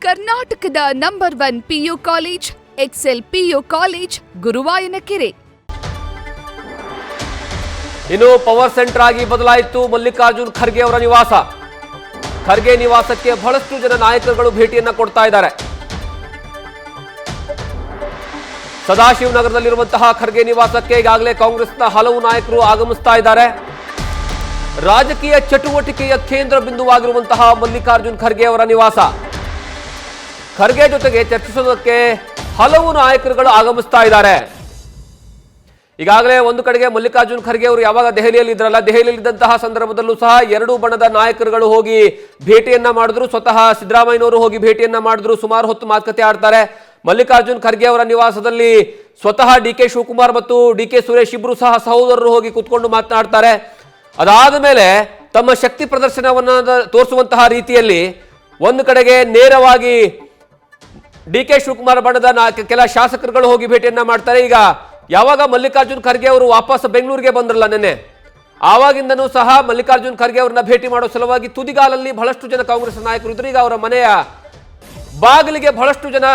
ಕರ್ನಾಟಕದ number 1 PU college Excel PU college Guruvayanakere. ಇನ್ನು power centre ಆಗಿ ಬದಲಾಯಿತು ಮಲ್ಲಿಕಾರ್ಜುನ್ ಖರ್ಗೆ ಅವರ ನಿವಾಸ. ಖರ್ಗೆ ನಿವಾಸಕ್ಕೆ ಬಹಳಷ್ಟು ಜನ ನಾಯಕರುಗಳು ಭೇಟಿಯನ್ನ ಕೊಡ್ತಾ ಇದ್ದಾರೆ. ಸದಾಶಿವನಗರದಲ್ಲಿರುವಂತಹ ಖರ್ಗೆ ನಿವಾಸಕ್ಕೆ ಈಗಾಗಲೇ ಕಾಂಗ್ರೆಸ್ನ ಹಲವು ನಾಯಕರು ಆಗಮಿಸ್ತಾ ಇದ್ದಾರೆ. ರಾಜಕೀಯ ಚಟುವಟಿಕೆಯ ಕೇಂದ್ರ ಬಿಂದುವಾಗಿರುವಂತಹ ಮಲ್ಲಿಕಾರ್ಜುನ್ ಖರ್ಗೆ ಅವರ ನಿವಾಸ. ಖರ್ಗೆ ಜೊತೆಗೆ ಚರ್ಚಿಸೋದಕ್ಕೆ ಹಲವು ನಾಯಕರುಗಳು ಆಗಮಿಸ್ತಾ ಇದ್ದಾರೆ. ಈಗಾಗಲೇ ಒಂದು ಕಡೆಗೆ ಮಲ್ಲಿಕಾರ್ಜುನ್ ಖರ್ಗೆ ಅವರು ಯಾವಾಗ ದೆಹಲಿಯಲ್ಲಿ ಇದ್ರಲ್ಲ, ದೆಹಲಿಯಲ್ಲಿ ಇದ್ದಂತಹ ಸಂದರ್ಭದಲ್ಲೂ ಸಹ ಎರಡೂ ಬಣದ ನಾಯಕರುಗಳು ಹೋಗಿ ಭೇಟಿಯನ್ನ ಮಾಡಿದ್ರು. ಸ್ವತಃ ಸಿದ್ದರಾಮಯ್ಯನವರು ಹೋಗಿ ಭೇಟಿಯನ್ನ ಮಾಡಿದ್ರು. ಸುಮಾರು ಹೊತ್ತು ಮಾತುಕತೆ ಆಡ್ತಾರೆ. ಮಲ್ಲಿಕಾರ್ಜುನ್ ಖರ್ಗೆ ಅವರ ನಿವಾಸದಲ್ಲಿ ಸ್ವತಃ DK ಶಿವಕುಮಾರ್ ಮತ್ತು DK ಸುರೇಶ್ ಇಬ್ರು ಸಹ ಸಹೋದರರು ಹೋಗಿ ಕೂತ್ಕೊಂಡು ಮಾತನಾಡ್ತಾರೆ. ಅದಾದ ಮೇಲೆ ತಮ್ಮ ಶಕ್ತಿ ಪ್ರದರ್ಶನವನ್ನ ತೋರಿಸುವಂತಹ ರೀತಿಯಲ್ಲಿ ಒಂದು ಕಡೆಗೆ ನೇರವಾಗಿ DK ಶಿವಕುಮಾರ್ ಬಣದ ಕೆಲ ಶಾಸಕರುಗಳು ಹೋಗಿ ಭೇಟಿಯನ್ನ ಮಾಡ್ತಾರೆ. ಈಗ ಯಾವಾಗ ಮಲ್ಲಿಕಾರ್ಜುನ್ ಖರ್ಗೆ ಅವರು ವಾಪಸ್ ಬೆಂಗಳೂರಿಗೆ ಬಂದ್ರಲ್ಲ ನೆನ್ನೆ, ಆವಾಗಿಂದನೂ ಸಹ ಮಲ್ಲಿಕಾರ್ಜುನ್ ಖರ್ಗೆ ಅವರನ್ನ ಭೇಟಿ ಮಾಡೋ ಸಲುವಾಗಿ ತುದಿಗಾಲಲ್ಲಿ ಬಹಳಷ್ಟು ಜನ ಕಾಂಗ್ರೆಸ್ ನಾಯಕರು ಇದ್ರು. ಈಗ ಅವರ ಮನೆಯ ಬಾಗಿಲಿಗೆ ಬಹಳಷ್ಟು ಜನ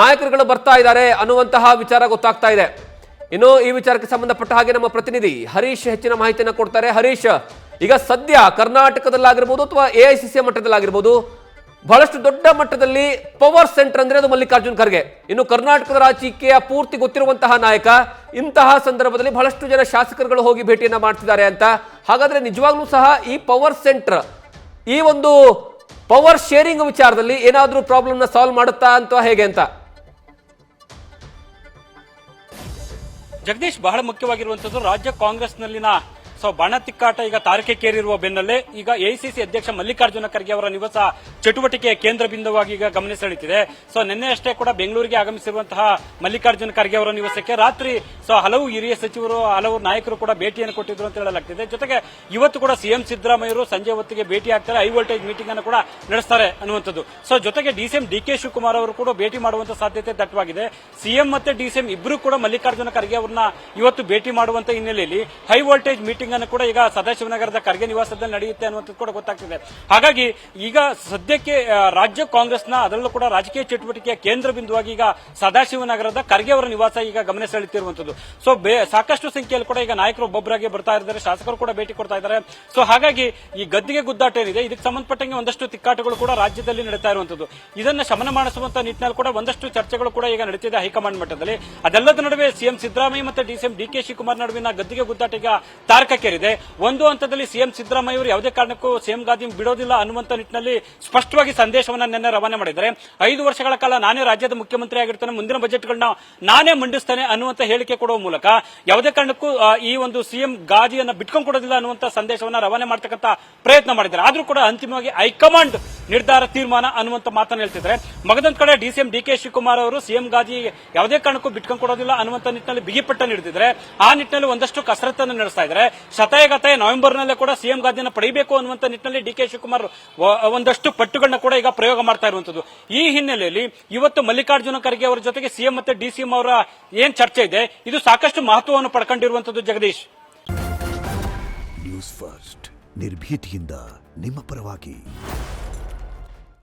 ನಾಯಕರುಗಳು ಬರ್ತಾ ಇದ್ದಾರೆ ಅನ್ನುವಂತಹ ವಿಚಾರ ಗೊತ್ತಾಗ್ತಾ ಇದೆ. ಇನ್ನು ಈ ವಿಚಾರಕ್ಕೆ ಸಂಬಂಧಪಟ್ಟ ಹಾಗೆ ನಮ್ಮ ಪ್ರತಿನಿಧಿ ಹರೀಶ್ ಹೆಚ್ಚಿನ ಮಾಹಿತಿಯನ್ನು ಕೊಡ್ತಾರೆ. ಹರೀಶ್, ಈಗ ಸದ್ಯ ಕರ್ನಾಟಕದಲ್ಲಾಗಿರ್ಬೋದು ಅಥವಾ AICC ಮಟ್ಟದಲ್ಲಾಗಿರ್ಬೋದು ಬಹಳಷ್ಟು ದೊಡ್ಡ ಮಟ್ಟದಲ್ಲಿ ಪವರ್ ಸೆಂಟರ್ ಅಂದ್ರೆ ಅದು ಮಲ್ಲಿಕಾರ್ಜುನ್ ಖರ್ಗೆ. ಇನ್ನು ಕರ್ನಾಟಕದ ರಾಜಕೀಯ ಪೂರ್ತಿ ಗೊತ್ತಿರುವಂತಹ ನಾಯಕ. ಇಂತಹ ಸಂದರ್ಭದಲ್ಲಿ ಬಹಳಷ್ಟು ಜನ ಶಾಸಕರುಗಳು ಹೋಗಿ ಭೇಟಿಯನ್ನ ಮಾಡ್ತಿದ್ದಾರೆ ಅಂತ. ಹಾಗಾದ್ರೆ ನಿಜವಾಗ್ಲೂ ಸಹ ಈ ಪವರ್ ಸೆಂಟರ್, ಈ ಒಂದು ಪವರ್ ಶೇರಿಂಗ್ ವಿಚಾರದಲ್ಲಿ ಏನಾದ್ರೂ ಪ್ರಾಬ್ಲಮ್ ನ ಸಾಲ್ವ್ ಮಾಡುತ್ತಾ ಅಂತ ಹೇಗೆ ಅಂತ? ಜಗದೀಶ್, ಬಹಳ ಮುಖ್ಯವಾಗಿರುವಂತದ್ದು ರಾಜ್ಯ ಕಾಂಗ್ರೆಸ್ನಲ್ಲಿನ ಬಣ ತಿಕ್ಕಾಟ ಈಗ ತಾರಕಕ್ಕೇರಿರುವ ಬೆನ್ನಲ್ಲೇ ಈಗ AICC ಅಧ್ಯಕ್ಷ ಮಲ್ಲಿಕಾರ್ಜುನ ಖರ್ಗೆ ಅವರ ನಿವಾಸ ಚಟುವಟಿಕೆಯ ಕೇಂದ್ರ ಬಿಂದುವಾಗಿ ಈಗ ಗಮನ ಸೆಳೆಯುತ್ತಿದೆ. ನಿನ್ನೆ ಅಷ್ಟೇ ಕೂಡ ಬೆಂಗಳೂರಿಗೆ ಆಗಮಿಸಿರುವಂತಹ ಮಲ್ಲಿಕಾರ್ಜುನ ಖರ್ಗೆ ಅವರ ನಿವಾಸಕ್ಕೆ ರಾತ್ರಿ ಹಲವು ಹಿರಿಯ ಸಚಿವರು, ಹಲವು ನಾಯಕರು ಕೂಡ ಭೇಟಿಯನ್ನು ಕೊಟ್ಟಿದ್ರು ಅಂತ ಹೇಳಲಾಗ್ತಿದೆ. ಜೊತೆಗೆ ಇವತ್ತು ಕೂಡ CM ಸಿದ್ದರಾಮಯ್ಯರು ಸಂಜೆ ಹೊತ್ತಿಗೆ ಭೇಟಿ ಆಗ್ತಾರೆ, ಹೈ ವೋಲ್ಟೇಜ್ ಮೀಟಿಂಗ್ ಅನ್ನು ಕೂಡ ನಡೆಸ್ತಾರೆ ಅನ್ನುವಂಥದ್ದು. ಜೊತೆಗೆ DCM DK ಶಿವಕುಮಾರ್ ಅವರು ಕೂಡ ಭೇಟಿ ಮಾಡುವಂತ ಸಾಧ್ಯತೆ ದಟ್ಟವಾಗಿದೆ. CM ಮತ್ತೆ DCM ಇಬ್ಬರು ಕೂಡ ಮಲ್ಲಿಕಾರ್ಜುನ ಖರ್ಗೆ ಅವರನ್ನ ಇವತ್ತು ಭೇಟಿ ಮಾಡುವಂತ ಹಿನ್ನೆಲೆಯಲ್ಲಿ ಹೈ ವೋಲ್ಟೇಜ್ ಮೀಟಿಂಗ್ ಅನ್ನು ಕೂಡ ಈಗ ಸದಾಶಿವನಗರದ ಖರ್ಗೆ ನಿವಾಸದಲ್ಲಿ ನಡೆಯುತ್ತೆ ಅನ್ನುವಂಥದ್ದು ಕೂಡ ಗೊತ್ತಾಗ್ತಿದೆ. ಹಾಗಾಗಿ ಈಗ ಸದ್ಯಕ್ಕೆ ರಾಜ್ಯ ಕಾಂಗ್ರೆಸ್ನ ಅದರಲ್ಲೂ ಕೂಡ ರಾಜಕೀಯ ಚಟುವಟಿಕೆಯ ಕೇಂದ್ರ ಬಿಂದುವಾಗಿ ಈಗ ಸದಾಶಿವನಗರದ ಖರ್ಗೆ ಅವರ ನಿವಾಸ ಈಗ ಗಮನ ಸೆಳೆಯುತ್ತಿರುವಂತದ್ದು. ಸಾಕಷ್ಟು ಸಂಖ್ಯೆಯಲ್ಲಿ ಕೂಡ ಈಗ ನಾಯಕರು ಒಬ್ಬೊಬ್ಬರಾಗಿ ಬರ್ತಾ ಇದ್ದಾರೆ, ಶಾಸಕರು ಕೂಡ ಭೇಟಿ ಕೊಡ್ತಾ ಇದ್ದಾರೆ. ಹಾಗಾಗಿ ಈ ಗದ್ದಿಗೆ ಗುದ್ದಾಟ ಏನಿದೆ, ಇದಕ್ಕೆ ಸಂಬಂಧಪಟ್ಟಂಗೆ ಒಂದಷ್ಟು ತಿಕ್ಕಾಟಗಳು ಕೂಡ ರಾಜ್ಯದಲ್ಲಿ ನಡೀತಾ ಇರುವಂತದ್ದು. ಇದನ್ನ ಶಮನ ಮಾಡಿಸುವಂತ ನಿಟ್ಟಿನಲ್ಲಿ ಕೂಡ ಒಂದಷ್ಟು ಚರ್ಚೆಗಳು ಕೂಡ ಈಗ ನಡೀತಿದೆ ಹೈಕಮಾಂಡ್ ಮಟ್ಟದಲ್ಲಿ. ಅದೆಲ್ಲದ ನಡುವೆ CM ಸಿದ್ದರಾಮಯ್ಯ ಮತ್ತು DCM DK ಶಿವಕುಮಾರ್ ನಡುವಿನ ಗದ್ದಿಗೆ ಗುದ್ದಾಟ ಈಗ ತಾರಕಕ್ಕೇರಿದೆ. ಒಂದು ಹಂತದಲ್ಲಿ CM ಸಿದ್ದರಾಮಯ್ಯ ಅವರು ಯಾವುದೇ ಕಾರಣಕ್ಕೂ CM ಗಾದಿ ಬಿಡೋದಿಲ್ಲ ಅನ್ನುವಂತ ನಿಟ್ಟಿನಲ್ಲಿ ಸ್ಪಷ್ಟವಾಗಿ ಸಂದೇಶವನ್ನ ನಿನ್ನೆ ರವಾನೆ ಮಾಡಿದ್ದಾರೆ. 5 ವರ್ಷಗಳ ಕಾಲ ನಾನೇ ರಾಜ್ಯದ ಮುಖ್ಯಮಂತ್ರಿ ಆಗಿರ್ತಾನೆ, ಮುಂದಿನ ಬಜೆಟ್ಗಳನ್ನ ನಾನೇ ಮಂಡಿಸ್ತೇನೆ ಅನ್ನುವಂತ ಹೇಳಿಕೆ ಕೊಡುವ ಮೂಲಕ ಯಾವುದೇ ಕಾರಣಕ್ಕೂ ಈ ಒಂದು CM ಗಾದಿಯನ್ನ ಬಿಟ್ಕೊಂಡು ಕೊಡೋದಿಲ್ಲ ಅನ್ನುವಂತ ಸಂದೇಶವನ್ನ ರವಾನೆ ಮಾಡತಕ್ಕಂತ ಪ್ರಯತ್ನ ಮಾಡಿದ್ದಾರೆ. ಆದ್ರೂ ಕೂಡ ಅಂತಿಮವಾಗಿ ಹೈಕಮಾಂಡ್ ನಿರ್ಧಾರ ತೀರ್ಮಾನ ಅನ್ನುವಂತ ಮಾತನ್ನು ಹೇಳ್ತಿದ್ದಾರೆ. ಮಗದೊಂದು ಕಡೆ DCM DK ಶಿವಕುಮಾರ್ ಅವರು CM ಗಾದಿ ಯಾವುದೇ ಕಾರಣಕ್ಕೂ ಬಿಟ್ಕೊಂಡು ಕೊಡೋದಿಲ್ಲ ಅನ್ನುವಂತ ನಿಟ್ಟಿನಲ್ಲಿ ಬಿಗಿಪಟ್ಟ ನೀಡುತ್ತಿದ್ದಾರೆ. ಆ ನಿಟ್ಟಿನಲ್ಲಿ ಒಂದಷ್ಟು ಕಸರತ್ತನ್ನು ನಡೆಸ್ತಾ ಇದ್ದಾರೆ. ಶತಾಯಗತಾಯ ನವೆಂಬರ್ನಲ್ಲೇ ಕೂಡ CM ಗಾದಿಯನ್ನು ಪಡೆಯಬೇಕು ಅನ್ನುವಂತ ನಿಟ್ಟಿನಲ್ಲಿ DK ಶಿವಕುಮಾರ್ ಒಂದಷ್ಟು ಪಟ್ಟುಗಳನ್ನ ಕೂಡ ಈಗ ಪ್ರಯೋಗ ಮಾಡ್ತಾ ಇರುವಂತದ್ದು. ಈ ಹಿನ್ನೆಲೆಯಲ್ಲಿ ಇವತ್ತು ಮಲ್ಲಿಕಾರ್ಜುನ ಖರ್ಗೆ ಅವರ ಜೊತೆಗೆ CM ಮತ್ತೆ DCM ಅವರ ಏನ್ ಚರ್ಚೆ ಇದೆ, ಇದು ಸಾಕಷ್ಟು ಮಹತ್ವವನ್ನು ಪಡ್ಕೊಂಡಿರುವಂತದ್ದು. ಜಗದೀಶ್, ನ್ಯೂಸ್ ಫಸ್ಟ್ ನಿರ್ಭೀತಿಯಿಂದ ನಿಮ್ಮ ಪರವಾಗಿ.